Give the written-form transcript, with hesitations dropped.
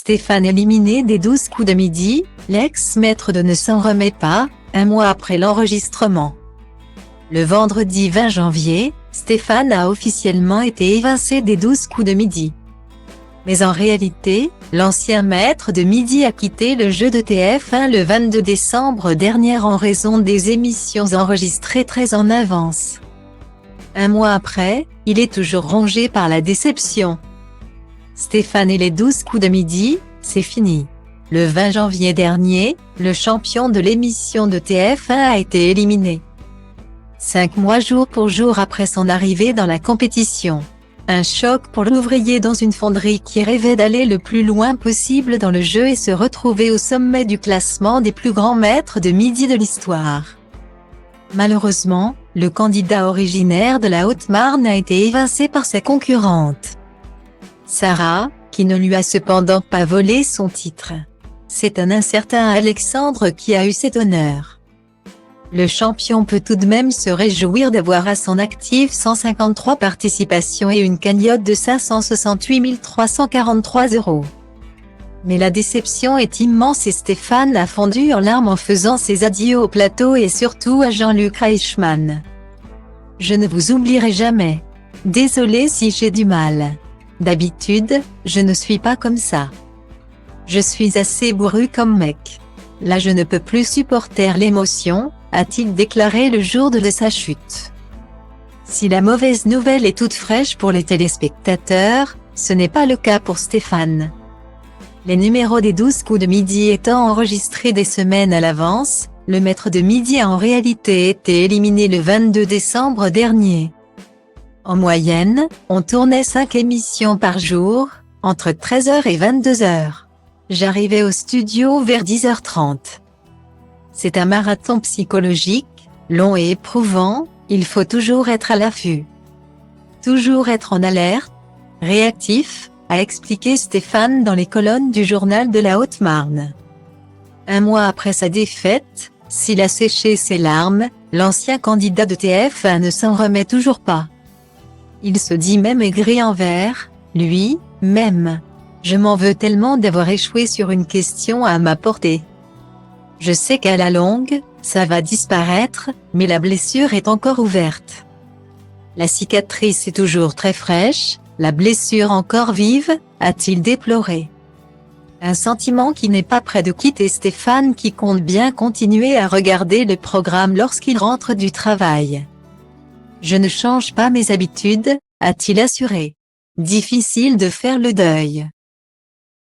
Stéphane éliminé des 12 coups de midi, l'ex-maître de ne s'en remet pas, un mois après l'enregistrement. Le vendredi 20 janvier, Stéphane a officiellement été évincé des 12 coups de midi. Mais en réalité, l'ancien maître de midi a quitté le jeu de TF1 le 22 décembre dernier en raison des émissions enregistrées très en avance. Un mois après, il est toujours rongé par la déception. Stéphane et les 12 coups de midi, c'est fini. Le 20 janvier dernier, le champion de l'émission de TF1 a été éliminé. 5 mois jour pour jour après son arrivée dans la compétition. Un choc pour l'ouvrier dans une fonderie qui rêvait d'aller le plus loin possible dans le jeu et se retrouver au sommet du classement des plus grands maîtres de midi de l'histoire. Malheureusement, le candidat originaire de la Haute-Marne a été évincé par sa concurrente, Sarah, qui ne lui a cependant pas volé son titre. C'est un certain Alexandre qui a eu cet honneur. Le champion peut tout de même se réjouir d'avoir à son actif 153 participations et une cagnotte de 568 343 €. Mais la déception est immense et Stéphane a fondu en larmes en faisant ses adieux au plateau et surtout à Jean-Luc Reichmann. « Je ne vous oublierai jamais. Désolé si j'ai du mal. D'habitude, je ne suis pas comme ça. Je suis assez bourru comme mec. Là je ne peux plus supporter l'émotion », a-t-il déclaré le jour de sa chute. Si la mauvaise nouvelle est toute fraîche pour les téléspectateurs, ce n'est pas le cas pour Stéphane. Les numéros des 12 coups de midi étant enregistrés des semaines à l'avance, le maître de midi a en réalité été éliminé le 22 décembre dernier. En moyenne, on tournait 5 émissions par jour, entre 13h et 22h. J'arrivais au studio vers 10h30. C'est un marathon psychologique, long et éprouvant, il faut toujours être à l'affût. Toujours être en alerte, réactif, a expliqué Stéphane dans les colonnes du journal de la Haute-Marne. Un mois après sa défaite, s'il a séché ses larmes, l'ancien candidat de TF1 ne s'en remet toujours pas. Il se dit même aigri envers lui-même. « Je m'en veux tellement d'avoir échoué sur une question à ma portée. Je sais qu'à la longue, ça va disparaître, mais la blessure est encore ouverte. La cicatrice est toujours très fraîche, la blessure encore vive », a-t-il déploré. Un sentiment qui n'est pas près de quitter Stéphane qui compte bien continuer à regarder le programme lorsqu'il rentre du travail. « Je ne change pas mes habitudes », a-t-il assuré. Difficile de faire le deuil.